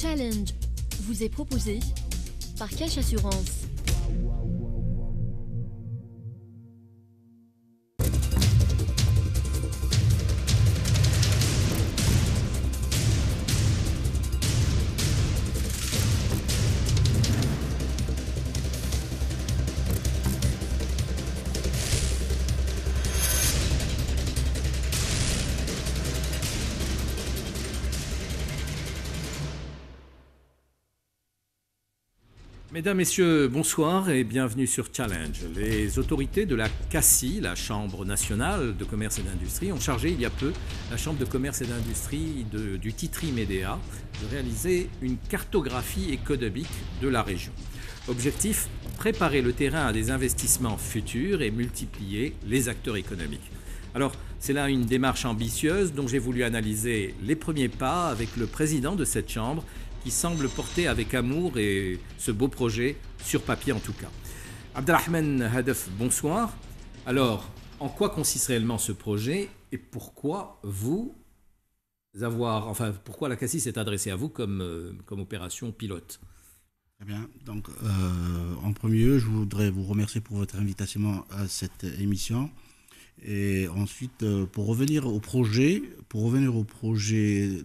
Challenge vous est proposé par Cash Assurance. Mesdames, Messieurs, bonsoir et bienvenue sur Challenge. Les autorités de la CACI, la Chambre nationale de commerce et d'industrie, ont chargé il y a peu la Chambre de commerce et d'industrie du Titri Médéa de réaliser une cartographie économique de la région. Objectif, préparer le terrain à des investissements futurs et multiplier les acteurs économiques. Alors, c'est là une démarche ambitieuse dont j'ai voulu analyser les premiers pas avec le président de cette Chambre, qui semble porter avec amour et ce beau projet, sur papier en tout cas. Abdelrahman Hadef, bonsoir. Alors, en quoi consiste réellement ce projet et pourquoi pourquoi la CACI s'est adressée à vous comme opération pilote? Très bien. Donc, en premier lieu, je voudrais vous remercier pour votre invitation à cette émission. Et ensuite, pour revenir au projet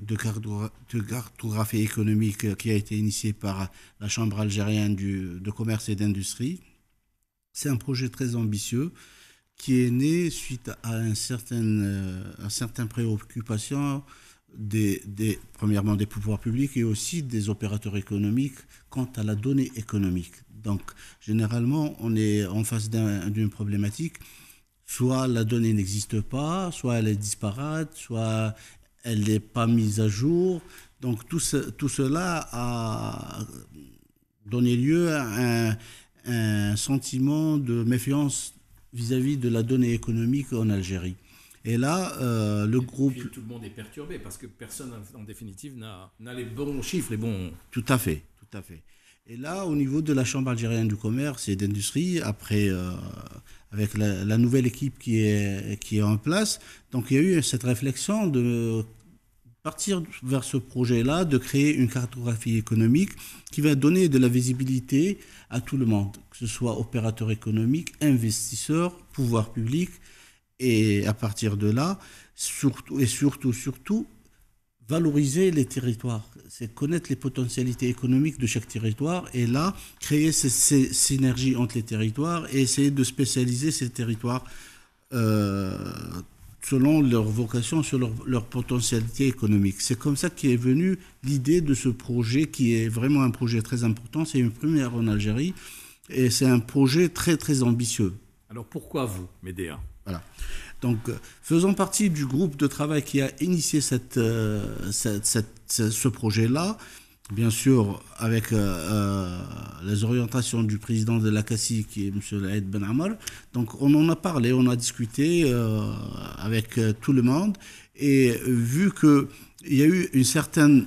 de cartographie économique qui a été initié par la Chambre algérienne de commerce et d'industrie, c'est un projet très ambitieux qui est né suite à une certaine préoccupation premièrement des pouvoirs publics et aussi des opérateurs économiques quant à la donnée économique. Donc, généralement, on est en face d'une problématique. Soit la donnée n'existe pas, soit elle est disparate, soit elle n'est pas mise à jour. Donc tout cela a donné lieu à un sentiment de méfiance vis-à-vis de la donnée économique en Algérie. Et là, le groupe... Tout le monde est perturbé parce que personne, en définitive, n'a les bons chiffres, les bons... Tout à fait, tout à fait. Et là, au niveau de la Chambre algérienne du commerce et d'industrie, après, avec la nouvelle équipe qui est en place, donc il y a eu cette réflexion de partir vers ce projet-là, de créer une cartographie économique qui va donner de la visibilité à tout le monde, que ce soit opérateurs économiques, investisseurs, pouvoir public, et à partir de là, surtout, valoriser les territoires, c'est connaître les potentialités économiques de chaque territoire et là, créer ces synergies entre les territoires et essayer de spécialiser ces territoires selon leur vocation, selon leur potentialité économique. C'est comme ça qu'est venue l'idée de ce projet qui est vraiment un projet très important. C'est une première en Algérie et c'est un projet très, très ambitieux. Alors pourquoi vous, Médéa? Voilà. Donc, faisant partie du groupe de travail qui a initié ce projet-là, bien sûr avec les orientations du président de la CACI, qui est M. Laïd Ben Ammar. Donc, on en a parlé, on a discuté avec tout le monde. Et vu qu'il y a eu une certaine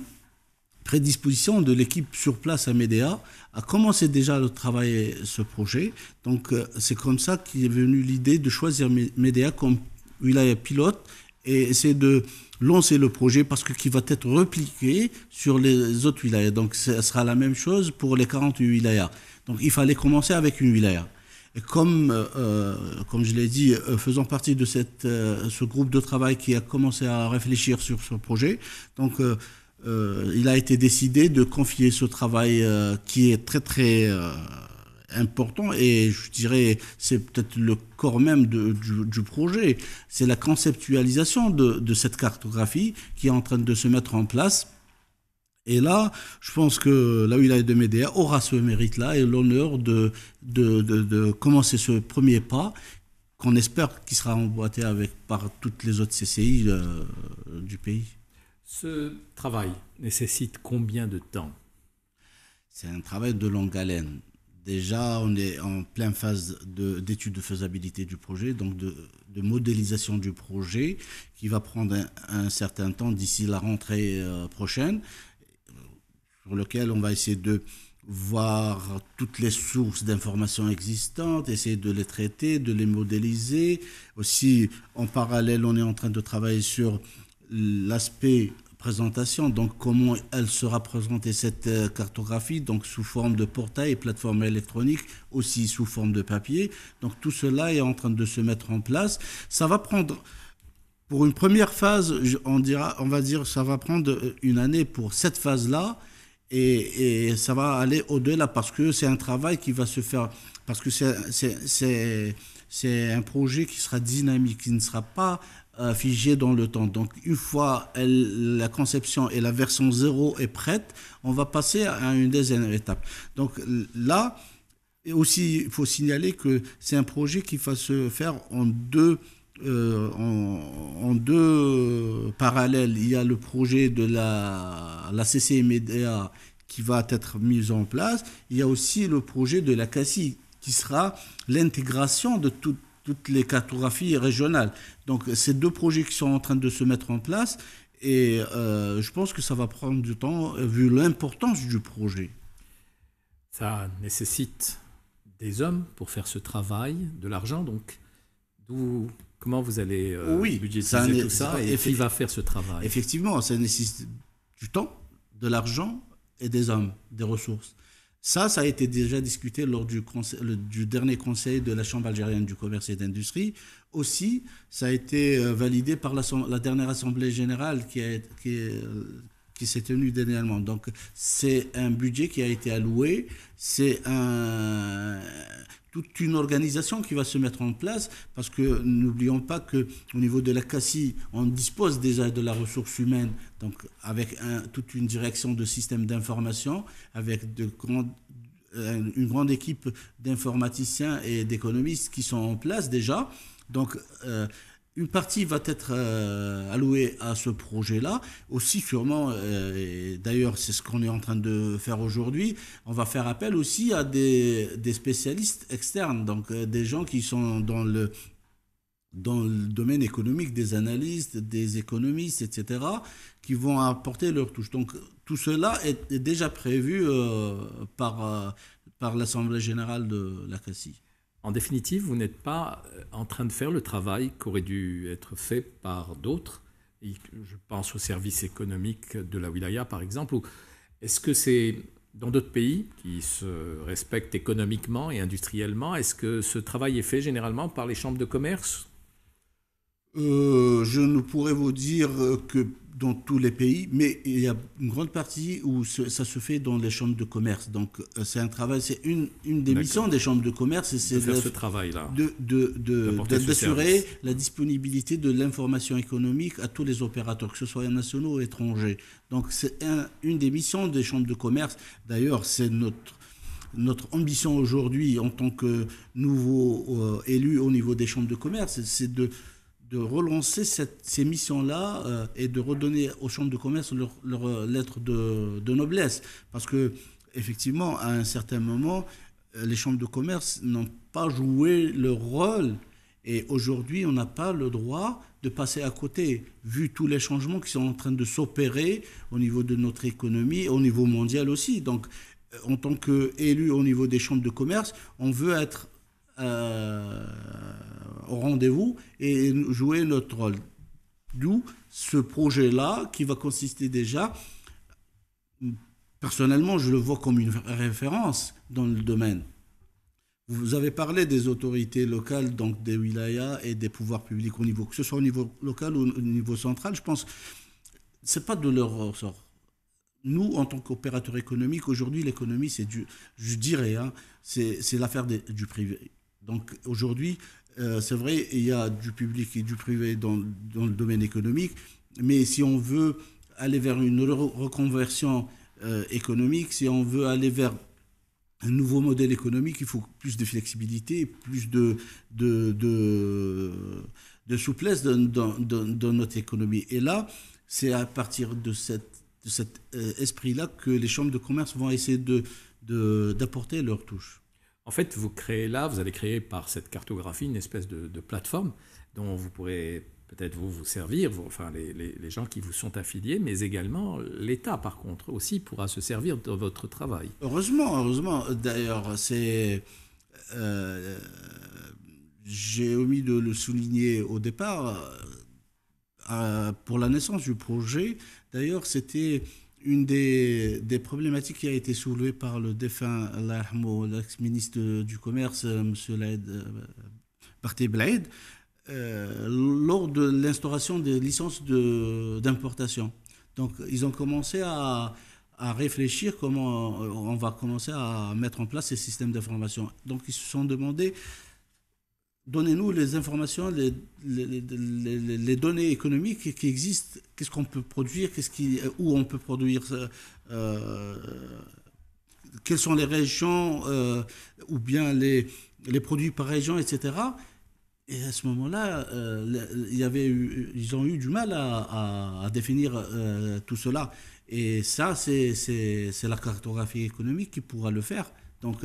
prédisposition de l'équipe sur place à Médéa, a commencé déjà à travailler ce projet. Donc, c'est comme ça qu'est venue l'idée de choisir Médéa comme wilaya pilote et essayer de lancer le projet parce qu'il va être repliqué sur les autres wilayas. Donc, ce sera la même chose pour les 48 wilayas. Donc, il fallait commencer avec une wilaya. Et comme je l'ai dit, faisant partie de ce groupe de travail qui a commencé à réfléchir sur ce projet, donc il a été décidé de confier ce travail qui est très très important et je dirais c'est peut-être le corps même du projet. C'est la conceptualisation de cette cartographie qui est en train de se mettre en place. Et là, je pense que la wilaya de Médéa aura ce mérite-là et l'honneur de commencer ce premier pas qu'on espère qu'il sera emboîté par toutes les autres CCI du pays. Ce travail nécessite combien de temps? C'est un travail de longue haleine. Déjà, on est en pleine phase d'étude de faisabilité du projet, donc de modélisation du projet, qui va prendre un certain temps d'ici la rentrée prochaine, sur lequel on va essayer de voir toutes les sources d'informations existantes, essayer de les traiter, de les modéliser. Aussi, en parallèle, on est en train de travailler sur l'aspect présentation. Donc, comment elle sera présentée, cette cartographie, donc sous forme de portail et plateforme électronique, aussi sous forme de papier. Donc, tout cela est en train de se mettre en place. Ça va prendre, pour une première phase, on va dire, ça va prendre une année pour cette phase-là. Et ça va aller au-delà parce que c'est un travail qui va se faire, parce que c'est un projet qui sera dynamique, qui ne sera pas figé dans le temps. Donc, une fois la conception et la version 0 est prête, on va passer à une deuxième étape. Donc là, aussi, il faut signaler que c'est un projet qui va se faire en deux parallèles. Il y a le projet de la CCMDA qui va être mis en place. Il y a aussi le projet de la CACI qui sera l'intégration de toutes les cartographies régionales. Donc, ces deux projets qui sont en train de se mettre en place et je pense que ça va prendre du temps vu l'importance du projet. Ça nécessite des hommes pour faire ce travail, de l'argent, donc comment vous allez budgétiser tout ça et qui va faire ce travail? Effectivement, ça nécessite du temps, de l'argent et des hommes, des ressources. Ça a été déjà discuté lors du dernier conseil de la Chambre algérienne du commerce et d'industrie. Aussi, ça a été validé par la dernière assemblée générale qui s'est tenue dernièrement. Donc, c'est un budget qui a été alloué, c'est toute une organisation qui va se mettre en place parce que n'oublions pas qu'au niveau de la CACI, on dispose déjà de la ressource humaine, donc avec toute une direction de système d'information, avec une grande équipe d'informaticiens et d'économistes qui sont en place déjà. Donc, une partie va être allouée à ce projet-là. Aussi, sûrement, et d'ailleurs, c'est ce qu'on est en train de faire aujourd'hui, on va faire appel aussi à des spécialistes externes, donc des gens qui sont dans le domaine économique, des analystes, des économistes, etc., qui vont apporter leur touche. Donc, tout cela est déjà prévu par l'Assemblée générale de la CACI. En définitive, vous n'êtes pas en train de faire le travail qui aurait dû être fait par d'autres. Je pense au service économique de la wilaya, par exemple. Ou est-ce que c'est dans d'autres pays qui se respectent économiquement et industriellement? Est-ce que ce travail est fait généralement par les chambres de commerce? Je ne pourrais vous dire que dans tous les pays, mais il y a une grande partie où ça se fait dans les chambres de commerce. Donc, c'est un travail, c'est une des missions des chambres de commerce, c'est de faire ce travail-là, d'assurer la disponibilité de l'information économique à tous les opérateurs, que ce soit nationaux ou étrangers. Donc, c'est une des missions des chambres de commerce. D'ailleurs, c'est notre ambition aujourd'hui en tant que nouveau élu au niveau des chambres de commerce, c'est de relancer ces missions-là et de redonner aux chambres de commerce leur lettre de noblesse. Parce que, effectivement, à un certain moment, les chambres de commerce n'ont pas joué leur rôle. Et aujourd'hui, on n'a pas le droit de passer à côté, vu tous les changements qui sont en train de s'opérer au niveau de notre économie, au niveau mondial aussi. Donc, en tant qu'élu au niveau des chambres de commerce, on veut être au rendez-vous et jouer notre rôle. D'où ce projet-là qui va consister déjà, personnellement, je le vois comme une référence dans le domaine. Vous avez parlé des autorités locales, donc des wilayas et des pouvoirs publics que ce soit au niveau local ou au niveau central. Je pense que ce n'est pas de leur ressort. Nous, en tant qu'opérateurs économiques, aujourd'hui, l'économie, c'est l'affaire du privé. Donc aujourd'hui, c'est vrai, il y a du public et du privé dans le domaine économique, mais si on veut aller vers une reconversion économique, si on veut aller vers un nouveau modèle économique, il faut plus de flexibilité, plus de souplesse dans notre économie. Et là, c'est à partir de cet esprit-là que les chambres de commerce vont essayer d'apporter leur touche. En fait, vous allez créer par cette cartographie une espèce de plateforme dont vous pourrez peut-être vous servir, les gens qui vous sont affiliés, mais également l'État, par contre, aussi pourra se servir de votre travail. Heureusement. D'ailleurs, j'ai omis de le souligner au départ. pour la naissance du projet, d'ailleurs, c'était une des problématiques qui a été soulevée par le défunt, Allah yarhamou, l'ex-ministre du Commerce, M. Barthé Blaïd, lors de l'instauration des licences d'importation. Donc, ils ont commencé à réfléchir comment on va commencer à mettre en place ces systèmes d'information. Donc, ils se sont demandé, donnez-nous les informations, les données économiques qui existent, qu'est-ce qu'on peut produire, où on peut produire, quelles sont les régions, ou bien les produits par région, etc. Et à ce moment-là, ils ont eu du mal à définir tout cela. Et ça, c'est la cartographie économique qui pourra le faire. Donc,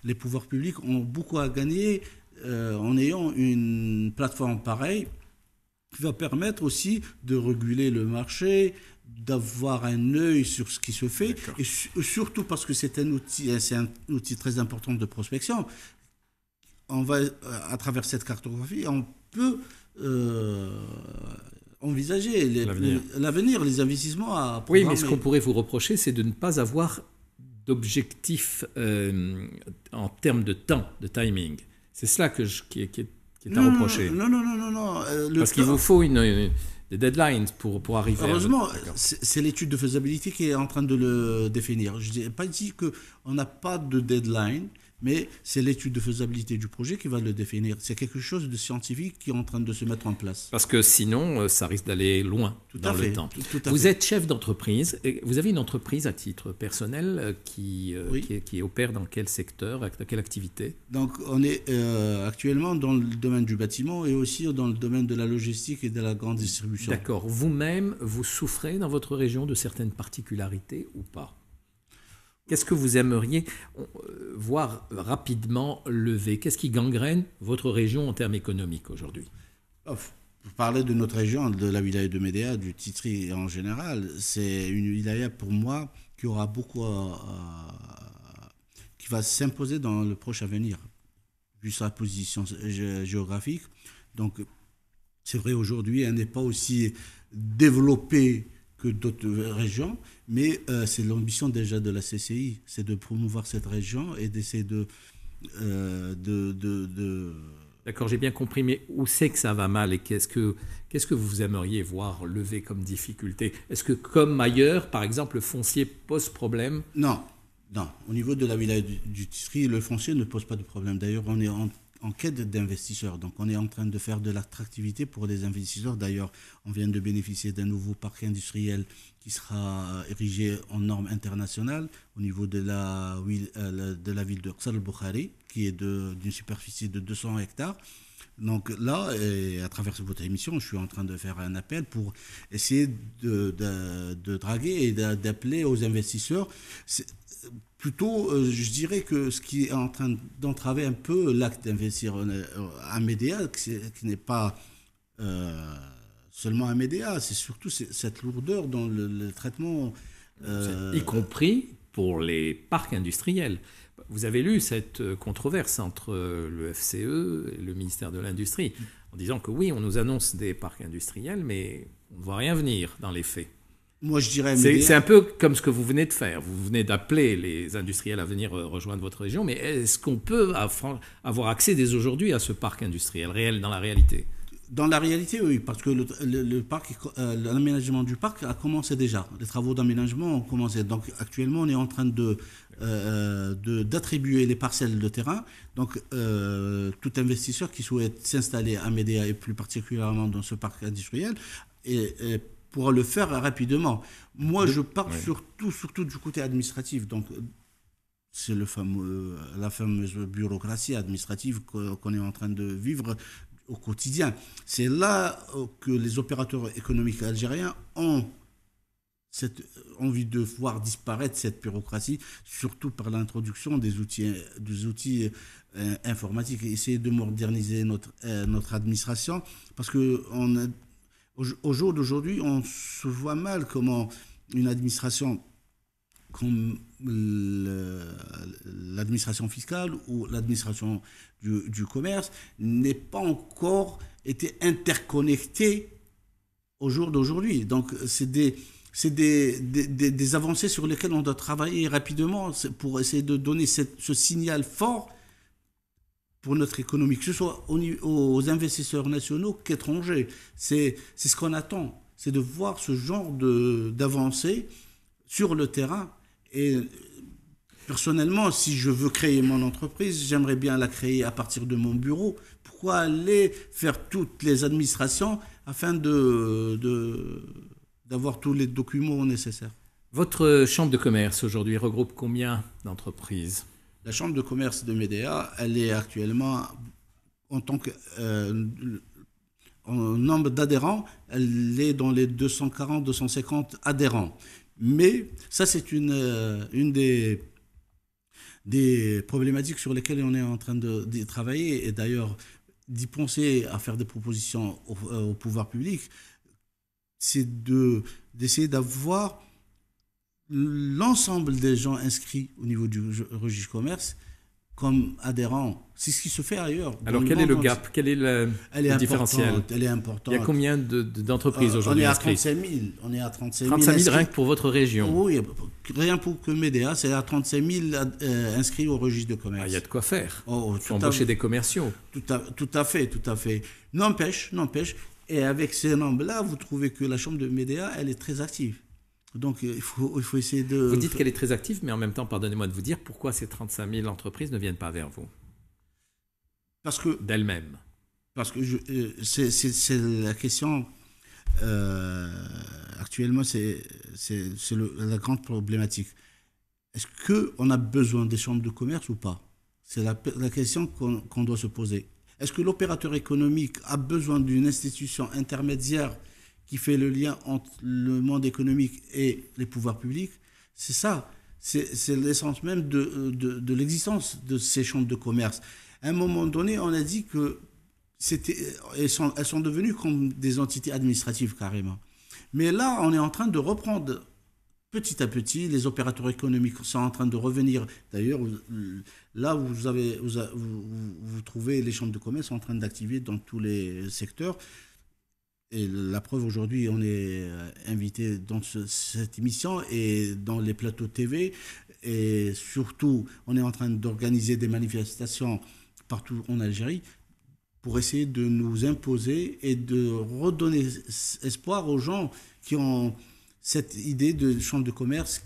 les pouvoirs publics ont beaucoup à gagner en ayant une plateforme pareille qui va permettre aussi de réguler le marché, d'avoir un œil sur ce qui se fait, et surtout parce que c'est un outil très important de prospection. On va, à travers cette cartographie, on peut envisager l'avenir, les investissements à programmer. Oui, mais ce qu'on pourrait vous reprocher, c'est de ne pas avoir d'objectif en termes de temps, de timing. C'est cela qui est à reprocher. Non. Parce qu'il vous faut des deadlines pour arriver Heureusement, c'est l'étude de faisabilité qui est en train de le définir. Je n'ai pas dit qu'on n'a pas de deadline, mais c'est l'étude de faisabilité du projet qui va le définir. C'est quelque chose de scientifique qui est en train de se mettre en place. Parce que sinon, ça risque d'aller loin dans le temps. Vous êtes chef d'entreprise. Et vous avez une entreprise à titre personnel qui opère dans quel secteur, dans quelle activité? Donc, on est actuellement dans le domaine du bâtiment et aussi dans le domaine de la logistique et de la grande distribution. D'accord. Vous-même, vous souffrez dans votre région de certaines particularités ou pas? Qu'est-ce que vous aimeriez voir rapidement lever? Qu'est-ce qui gangrène votre région en termes économiques aujourd'hui? Pour parler de notre région, de la wilaya de Médéa, du Titri en général, c'est une wilaya pour moi qui aura beaucoup qui va s'imposer dans le proche avenir, vu sa position géographique. Donc, c'est vrai, aujourd'hui, elle n'est pas aussi développée que d'autres régions, mais c'est l'ambition déjà de la CCI, c'est de promouvoir cette région et d'essayer de... D'accord, j'ai bien compris, mais où c'est que ça va mal et qu'est-ce que vous aimeriez voir lever comme difficulté? Est-ce que comme ailleurs, par exemple, le foncier pose problème? Non. Au niveau de la wilaya du Titri, le foncier ne pose pas de problème. D'ailleurs, on est en quête d'investisseurs. Donc, on est en train de faire de l'attractivité pour les investisseurs. D'ailleurs, on vient de bénéficier d'un nouveau parc industriel qui sera érigé en normes internationales au niveau de la ville de Ksar el-Boukhari, qui est d'une superficie de 200 hectares. Donc là, et à travers votre émission, je suis en train de faire un appel pour essayer de draguer et d'appeler aux investisseurs. Plutôt, je dirais que ce qui est en train d'entraver un peu l'acte d'investir à Médéa, qui n'est pas seulement à Médéa, c'est surtout cette lourdeur dans le traitement. Y compris pour les parcs industriels. Vous avez lu cette controverse entre le FCE et le ministère de l'Industrie, en disant que oui, on nous annonce des parcs industriels, mais on ne voit rien venir dans les faits. Moi, je dirais... C'est un peu comme ce que vous venez de faire. Vous venez d'appeler les industriels à venir rejoindre votre région, mais est-ce qu'on peut avoir accès dès aujourd'hui à ce parc industriel réel dans la réalité? Dans la réalité, oui, parce que l'aménagement du parc a commencé déjà. Les travaux d'aménagement ont commencé. Donc, actuellement, on est en train d'attribuer les parcelles de terrain. Donc, tout investisseur qui souhaite s'installer à Médéa et plus particulièrement dans ce parc industriel pourra le faire rapidement. Moi, je parle surtout du côté administratif. Donc, c'est la fameuse bureaucratie administrative qu'on est en train de vivre au quotidien. C'est là que les opérateurs économiques algériens ont cette envie de voir disparaître cette bureaucratie, surtout par l'introduction des outils informatiques, et essayer de moderniser notre administration, parce que au jour d'aujourd'hui, on se voit mal comment une administration comme l'administration fiscale ou l'administration du commerce n'est pas encore été interconnectée au jour d'aujourd'hui. Donc, c'est des avancées sur lesquelles on doit travailler rapidement pour essayer de donner ce signal fort pour notre économie, que ce soit aux investisseurs nationaux qu'étrangers. C'est ce qu'on attend, c'est de voir ce genre d'avancées sur le terrain. Et personnellement, si je veux créer mon entreprise, j'aimerais bien la créer à partir de mon bureau. Pourquoi aller faire toutes les administrations afin d'avoir tous les documents nécessaires? Votre chambre de commerce aujourd'hui regroupe combien d'entreprises? La chambre de commerce de Médéa, elle est actuellement, en tant que en nombre d'adhérents, elle est dans les 240-250 adhérents. Mais ça, c'est une des problématiques sur lesquelles on est en train de travailler, et d'ailleurs d'y penser à faire des propositions au pouvoir public, c'est d'essayer d'avoir l'ensemble des gens inscrits au niveau du registre commerce comme adhérents. C'est ce qui se fait ailleurs. Alors quel est le gap? Quel est le différentiel? Elle est importante. Il y a combien d'entreprises aujourd'hui inscrites? On est à 35 000. 35 000 rien que pour votre région? Oui, rien pour que Médéa, c'est à 35 000 inscrits au registre de commerce. Ah, il y a de quoi faire. Il faut embaucher des commerciaux. Tout à fait. N'empêche, et avec ces nombres-là, vous trouvez que la chambre de Médéa, elle est très active. Donc, il faut essayer de... Vous dites qu'elle est très active, mais en même temps, pardonnez-moi de vous dire, pourquoi ces 35 000 entreprises ne viennent pas vers vous? Parce que... D'elles-mêmes. Parce que c'est la question... actuellement, c'est la grande problématique. Est-ce qu'on a besoin des chambres de commerce ou pas? C'est la question qu'on doit se poser. Est-ce que l'opérateur économique a besoin d'une institution intermédiaire qui fait le lien entre le monde économique et les pouvoirs publics? C'est ça, c'est l'essence même de l'existence de ces chambres de commerce. À un moment donné, on a dit que elles sont devenues comme des entités administratives carrément. Mais là, on est en train de reprendre petit à petit, les opérateurs économiques sont en train de revenir. D'ailleurs, là, vous trouvez les chambres de commerce en train d'activer dans tous les secteurs. Et la preuve, aujourd'hui, on est invité dans cette émission et dans les plateaux TV. Et surtout, on est en train d'organiser des manifestations partout en Algérie pour essayer de nous imposer et de redonner espoir aux gens qui ont cette idée de chambre de commerce,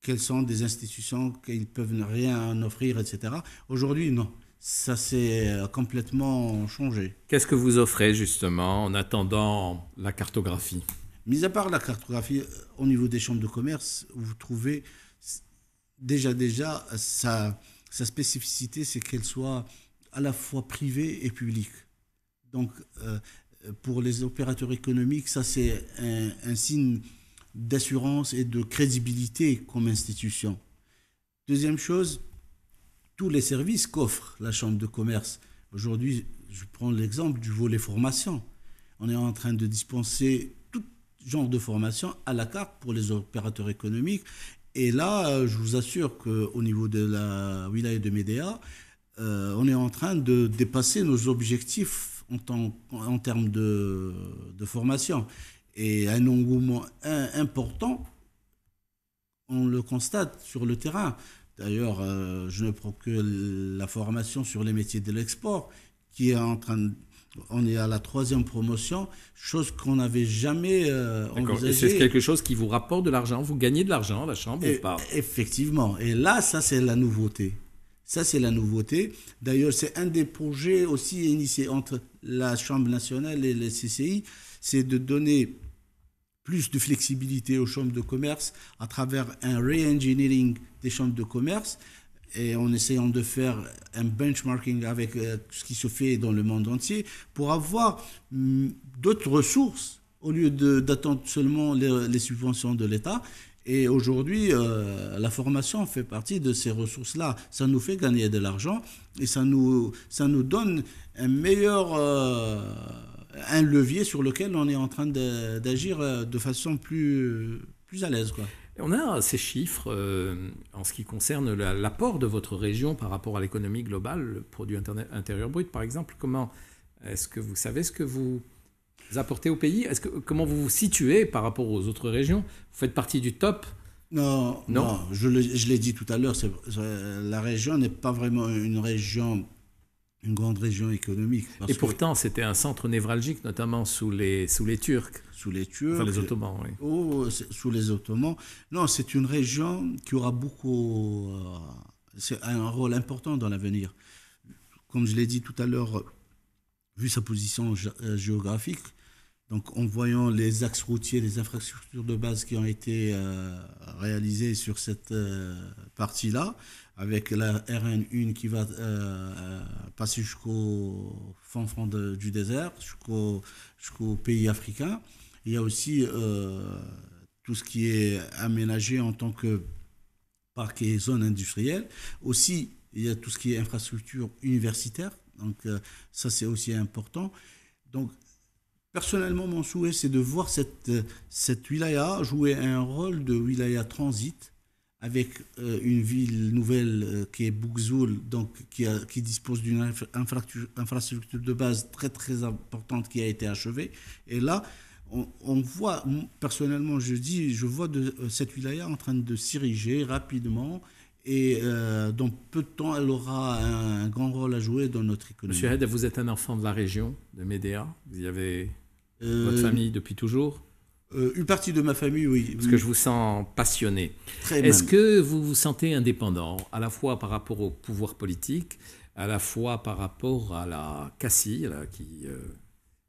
qu'elles sont des institutions, qu'ils peuvent rien offrir, etc. Aujourd'hui, non. Ça s'est complètement changé. Qu'est-ce que vous offrez justement en attendant la cartographie? Mis à part la cartographie, au niveau des chambres de commerce, vous trouvez déjà sa spécificité, c'est qu'elle soit à la fois privée et publique. Donc, pour les opérateurs économiques, ça c'est un signe d'assurance et de crédibilité comme institution. Deuxième chose, tous les services qu'offre la chambre de commerce. Aujourd'hui, je prends l'exemple du volet formation. On est en train de dispenser tout genre de formation à la carte pour les opérateurs économiques. Et là, je vous assure qu'au niveau de la wilaya de Médéa, on est en train de dépasser nos objectifs en termes de formation. Et un engouement important, on le constate sur le terrain. D'ailleurs, je ne prends que la formation sur les métiers de l'export, qui est on est à la 3e promotion, chose qu'on n'avait jamais envisagée. Et c'est quelque chose qui vous rapporte de l'argent? Vous gagnez de l'argent, la chambre, ou pas? Effectivement. Et là, ça, c'est la nouveauté. Ça, c'est la nouveauté. D'ailleurs, c'est un des projets aussi initiés entre la Chambre nationale et les CCI, c'est de donner plus de flexibilité aux chambres de commerce à travers un re-engineering des chambres de commerce et en essayant de faire un benchmarking avec ce qui se fait dans le monde entier pour avoir d'autres ressources au lieu d'attendre seulement les subventions de l'État. Et aujourd'hui, la formation fait partie de ces ressources-là. Ça nous fait gagner de l'argent et ça nous donne un meilleur... un levier sur lequel on est en train d'agir de façon plus à l'aise, quoi. On a ces chiffres en ce qui concerne l'apport de votre région par rapport à l'économie globale, le produit intérieur brut par exemple. Comment est-ce que vous savez ce que vous apportez au pays? Comment vous vous situez par rapport aux autres régions? Vous faites partie du top? Non, Non. non, je l'ai dit tout à l'heure, la région n'est pas vraiment une région, une grande région économique. Et pourtant, c'était un centre névralgique, notamment sous les Turcs. Sous les Turcs. Enfin, les Ottomans, oui. Sous les Ottomans. Non, c'est une région qui aura beaucoup. C'est un rôle important dans l'avenir. Comme je l'ai dit tout à l'heure, vu sa position géographique, donc en voyant les axes routiers, les infrastructures de base qui ont été réalisées sur cette partie-là, avec la RN1 qui va passer jusqu'au fond du désert, jusqu'au pays africain. Il y a aussi tout ce qui est aménagé en tant que parc et zone industrielle. Aussi, il y a tout ce qui est infrastructure universitaire. Donc ça, c'est aussi important. Donc, personnellement, mon souhait, c'est de voir cette wilaya jouer un rôle de wilaya transit avec une ville nouvelle qui est Boukzoul, donc qui dispose d'une infrastructure de base très très importante qui a été achevée. Et là, on voit, personnellement, je vois cette wilaya en train de s'ériger rapidement. Et dans peu de temps, elle aura un grand rôle à jouer dans notre économie. Monsieur Hed, vous êtes un enfant de la région, de Médéa. Vous y avez votre famille depuis toujours? Une partie de ma famille, oui. Parce que je vous sens passionné. Est-ce que vous vous sentez indépendant, à la fois par rapport au pouvoir politique, à la fois par rapport à la CACI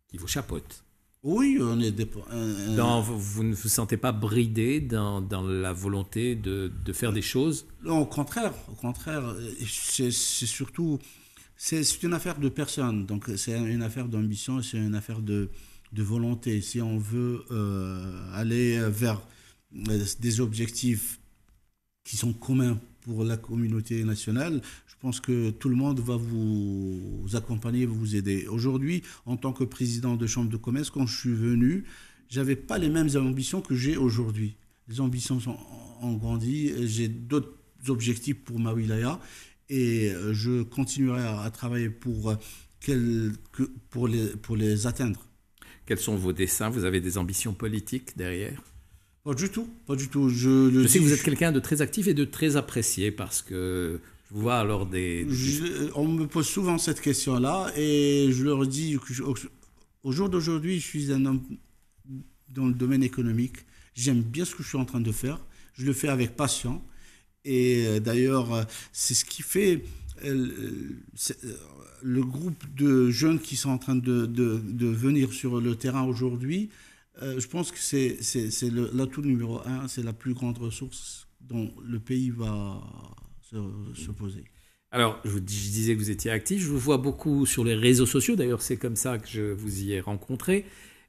qui vous chapeaute? Oui, on est vous ne vous sentez pas bridé dans la volonté de faire des choses? Non, au contraire, c'est surtout, c'est une affaire de personne, donc c'est une affaire d'ambition, c'est une affaire de volonté. Si on veut aller vers des objectifs qui sont communs pour la communauté nationale, je pense que tout le monde va vous accompagner, vous aider. Aujourd'hui, en tant que président de Chambre de commerce, quand je suis venu, je n'avais pas les mêmes ambitions que j'ai aujourd'hui. Les ambitions ont grandi, j'ai d'autres objectifs pour ma wilaya et je continuerai à travailler pour les atteindre. Quels sont vos desseins? Vous avez des ambitions politiques derrière? Pas du tout, pas du tout. Je sais que vous êtes quelqu'un de très actif et de très apprécié parce que je vous vois alors on me pose souvent cette question-là et je leur dis qu'au jour d'aujourd'hui, je suis un homme dans le domaine économique. J'aime bien ce que je suis en train de faire. Je le fais avec passion. Et d'ailleurs, c'est ce qui fait le groupe de jeunes qui sont en train de venir sur le terrain aujourd'hui. Je pense que c'est l'atout numéro 1, c'est la plus grande ressource dont le pays va se poser. Alors, je disais que vous étiez actif, je vous vois beaucoup sur les réseaux sociaux, d'ailleurs c'est comme ça que je vous y ai rencontré,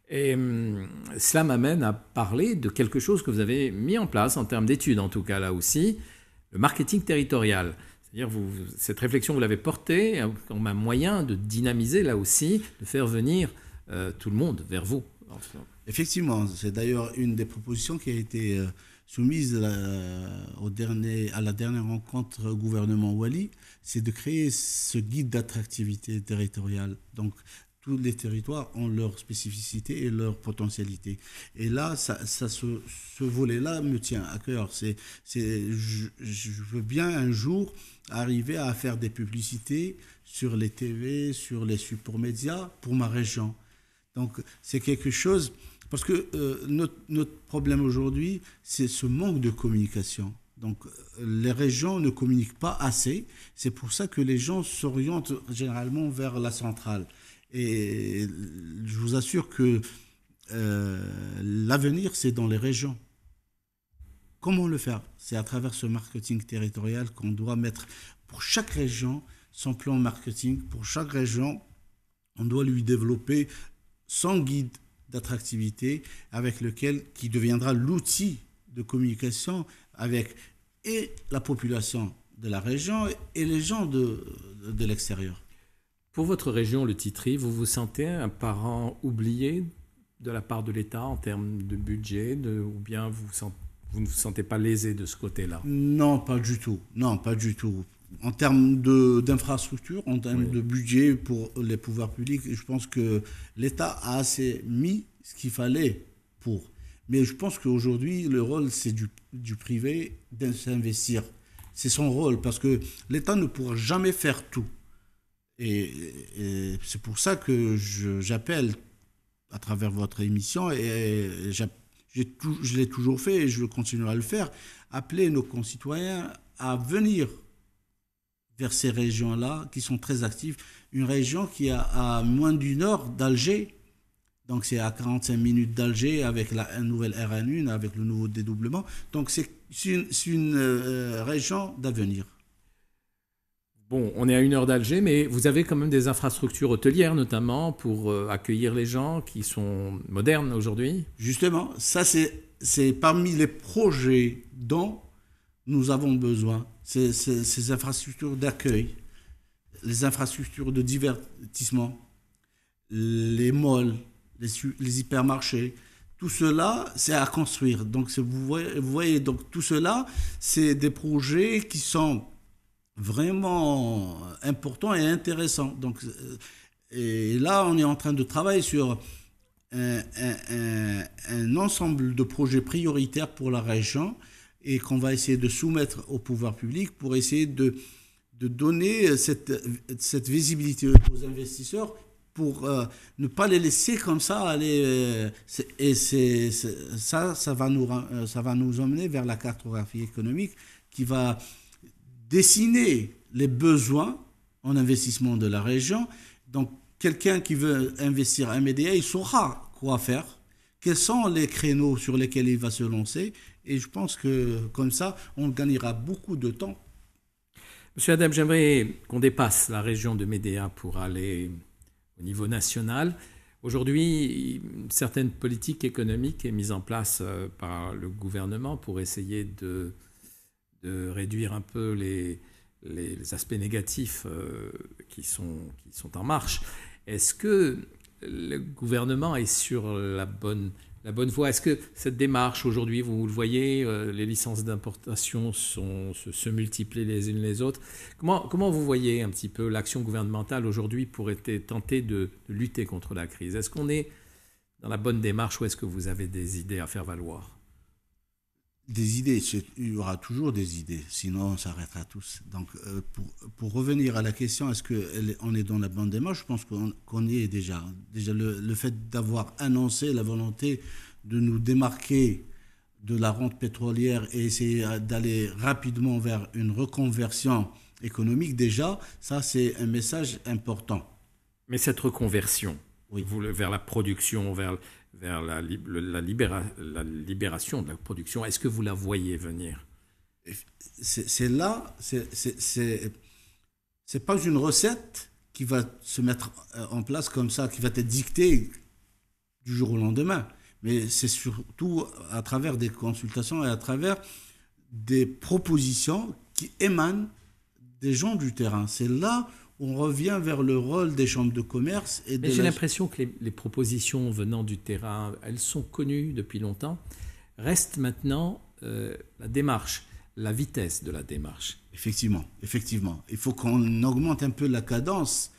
et cela m'amène à parler de quelque chose que vous avez mis en place, en termes d'études en tout cas là aussi, le marketing territorial. C'est-à-dire cette réflexion, vous l'avez portée comme un moyen de dynamiser là aussi, de faire venir tout le monde vers vous. Effectivement, c'est d'ailleurs une des propositions qui a été soumise à la dernière rencontre gouvernement Wali, c'est de créer ce guide d'attractivité territoriale. Donc, tous les territoires ont leur spécificité et leur potentialité. Et là, ce volet-là me tient à cœur. Je veux bien un jour arriver à faire des publicités sur les TV, sur les supports médias pour ma région. Donc, c'est quelque chose... Parce que notre problème aujourd'hui, c'est ce manque de communication. Donc, les régions ne communiquent pas assez. C'est pour ça que les gens s'orientent généralement vers la centrale. Et je vous assure que l'avenir, c'est dans les régions. Comment le faire? C'est à travers ce marketing territorial qu'on doit mettre pour chaque région son plan marketing. Pour chaque région, on doit lui développer son guide d'attractivité qui deviendra l'outil de communication avec et la population de la région et les gens de l'extérieur. Pour votre région, le Titri, vous vous sentez un parent oublié de la part de l'État en termes de budget, ou bien vous ne vous sentez pas lésé de ce côté-là? Non, pas du tout. Non, pas du tout. En termes d'infrastructure, en termes de budget pour les pouvoirs publics, je pense que l'État a assez mis ce qu'il fallait pour. Mais je pense qu'aujourd'hui, le rôle, c'est du privé de s'investir. C'est son rôle, parce que l'État ne pourra jamais faire tout. Et c'est pour ça que j'appelle, à travers votre émission, et je l'ai toujours fait et je continuerai à le faire, appeler nos concitoyens à venir vers ces régions-là qui sont très actives. Une région qui est à moins d'une heure d'Alger, donc c'est à 45 minutes d'Alger avec la nouvelle RN1, avec le nouveau dédoublement. Donc c'est une région d'avenir. Bon, on est à 1 heure d'Alger, mais vous avez quand même des infrastructures hôtelières notamment pour accueillir les gens qui sont modernes aujourd'hui. Justement, ça c'est parmi les projets dont nous avons besoin. Ces infrastructures d'accueil, les infrastructures de divertissement, les malls, les hypermarchés, tout cela, c'est à construire. Donc, vous voyez, donc tout cela, c'est des projets qui sont vraiment importants et intéressants. Donc, et là, on est en train de travailler sur un ensemble de projets prioritaires pour la région et qu'on va essayer de soumettre au pouvoir public pour essayer de donner cette visibilité aux investisseurs pour ne pas les laisser comme ça aller. Ça va nous emmener vers la cartographie économique qui va dessiner les besoins en investissement de la région. Donc, quelqu'un qui veut investir à MEDEA, il saura quoi faire, quels sont les créneaux sur lesquels il va se lancer. Et je pense que comme ça, on gagnera beaucoup de temps. Monsieur Adem, j'aimerais qu'on dépasse la région de MEDEA pour aller au niveau national. Aujourd'hui, une certaine politique économique est mise en place par le gouvernement pour essayer de réduire un peu les aspects négatifs qui sont en marche. Est-ce que le gouvernement est sur la bonne voie? Est-ce que cette démarche aujourd'hui, vous le voyez, les licences d'importation se multiplient les unes les autres? Comment vous voyez un petit peu l'action gouvernementale aujourd'hui pour tenter de lutter contre la crise? Est-ce qu'on est dans la bonne démarche ou est-ce que vous avez des idées à faire valoir? Des idées, il y aura toujours des idées, sinon on s'arrêtera tous. Donc, pour revenir à la question, est-ce qu'on est dans la bonne démarche? Je pense qu'on y est déjà. Déjà, le fait d'avoir annoncé la volonté de nous démarquer de la rente pétrolière et essayer d'aller rapidement vers une reconversion économique, déjà, ça c'est un message important. Mais cette reconversion, oui, vers la production, vers la libération de la production, est-ce que vous la voyez venir? C'est là, c'est pas une recette qui va se mettre en place comme ça, qui va être dictée du jour au lendemain, mais c'est surtout à travers des consultations et à travers des propositions qui émanent des gens du terrain. C'est là où on revient vers le rôle des chambres de commerce. Mais j'ai l'impression que les propositions venant du terrain, elles sont connues depuis longtemps. Reste maintenant la démarche, la vitesse de la démarche. Effectivement. Il faut qu'on augmente un peu la cadence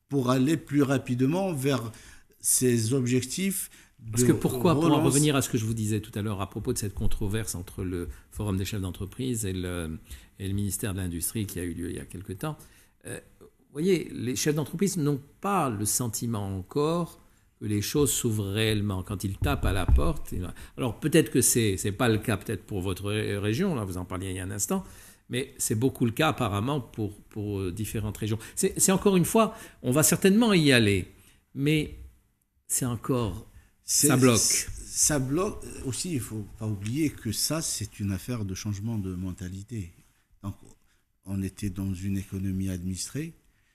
pour aller plus rapidement vers ces objectifs. Parce que pour en revenir à ce que je vous disais tout à l'heure à propos de cette controverse entre le Forum des chefs d'entreprise et le ministère de l'Industrie qui a eu lieu il y a quelque temps, vous voyez, les chefs d'entreprise n'ont pas le sentiment encore que les choses s'ouvrent réellement quand ils tapent à la porte. Alors peut-être que c'est pas le cas peut-être pour votre région, là vous en parliez il y a un instant, mais c'est beaucoup le cas apparemment pour différentes régions. C'est encore une fois, on va certainement y aller, mais ça bloque. Ça bloque aussi, il ne faut pas oublier que ça, c'est une affaire de changement de mentalité. Donc, on était dans une économie administrée.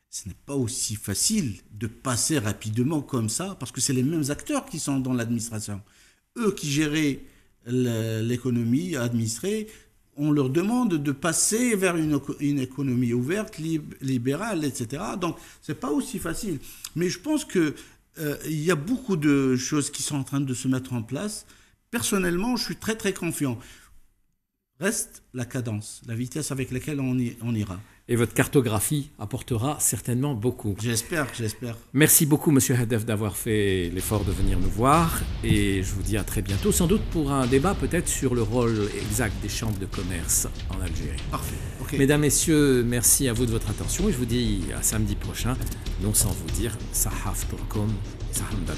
Ce n'est pas aussi facile de passer rapidement comme ça, parce que c'est les mêmes acteurs qui sont dans l'administration. Eux qui géraient l'économie administrée, on leur demande de passer vers une économie ouverte, libérale, etc. Donc, ce n'est pas aussi facile. Mais je pense qu'il y a beaucoup de choses qui sont en train de se mettre en place. Personnellement, je suis très, très confiant. Reste la cadence, la vitesse avec laquelle on ira. Et votre cartographie apportera certainement beaucoup. J'espère. Merci beaucoup, Monsieur Hadef, d'avoir fait l'effort de venir nous voir. Et je vous dis à très bientôt, sans doute pour un débat peut-être sur le rôle exact des chambres de commerce en Algérie. Parfait. Okay. Mesdames, Messieurs, merci à vous de votre attention. Et je vous dis à samedi prochain, non sans vous dire, Sahaf Turkum, Saham Dal.